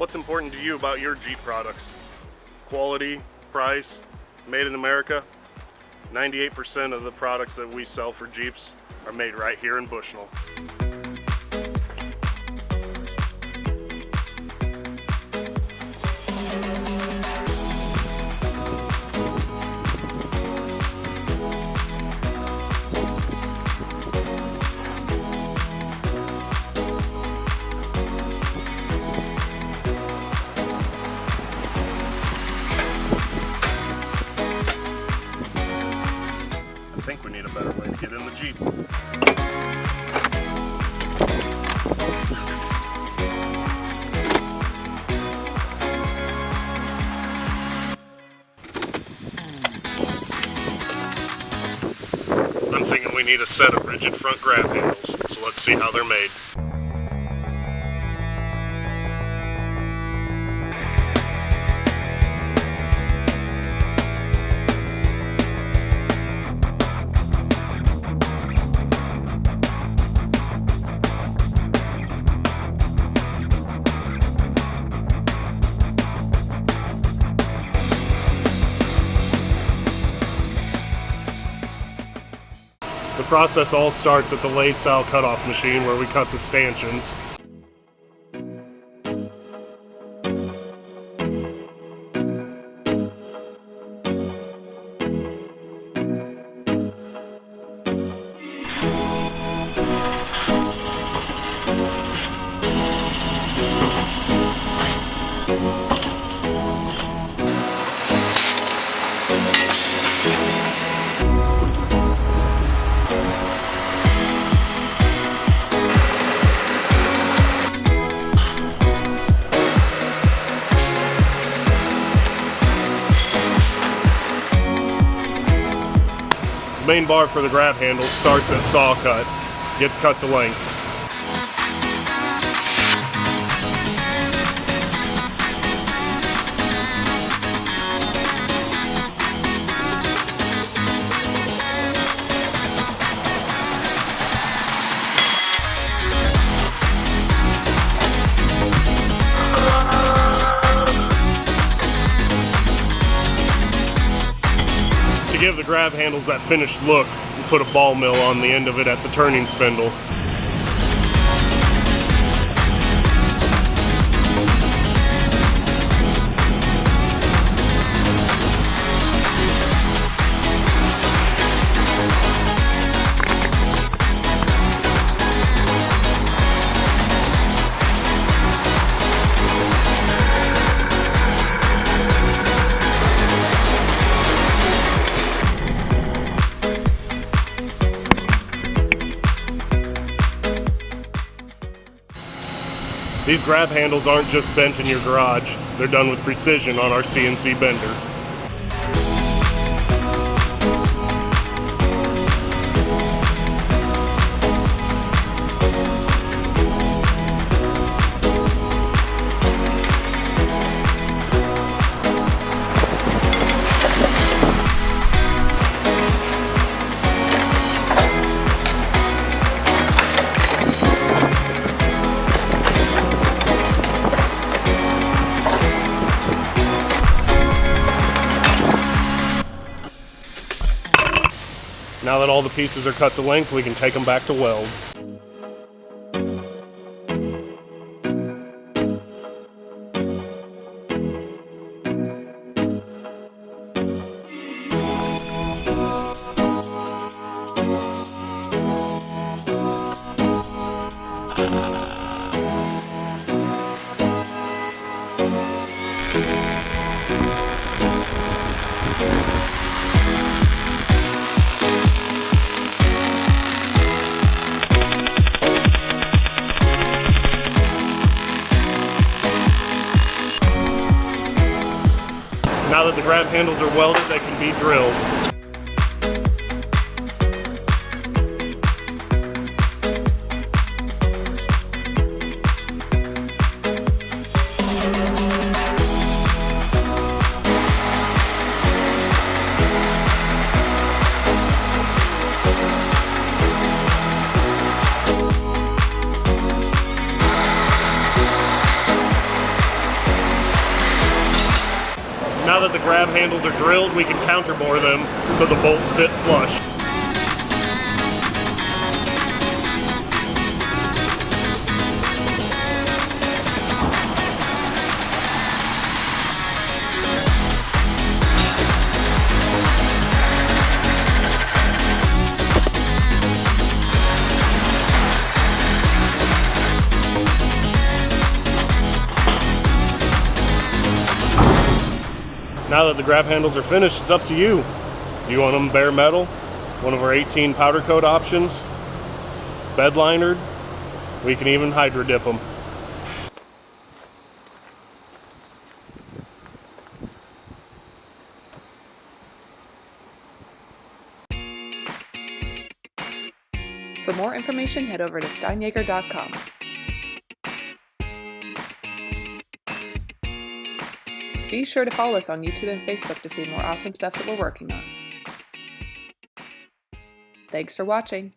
What's important to you about your Jeep products? Quality, price, made in America. 98% of the products that we sell for Jeeps are made right here in Bushnell. I think we need a better way to get in the Jeep. I'm thinking we need a set of rigid front grab handles, so let's see how they're made. The process all starts at the lathe style cutoff machine where we cut the stanchions. The main bar for the grab handle starts at saw cut, gets cut to length. To give the grab handles that finished look, we put a ball mill on the end of it at the turning spindle. These grab handles aren't just bent in your garage, they're done with precision on our CNC bender. Now that all the pieces are cut to length, we can take them back to weld. Now that the grab handles are welded, they can be drilled. Now that the grab handles are drilled, we can counterbore them so the bolts sit flush. Now that the grab handles are finished, it's up to you. Do you want them bare metal? One of our 18 powder coat options? Bed linered? We can even hydro dip them. For more information, head over to Steinjager.com. Be sure to follow us on YouTube and Facebook to see more awesome stuff that we're working on. Thanks for watching.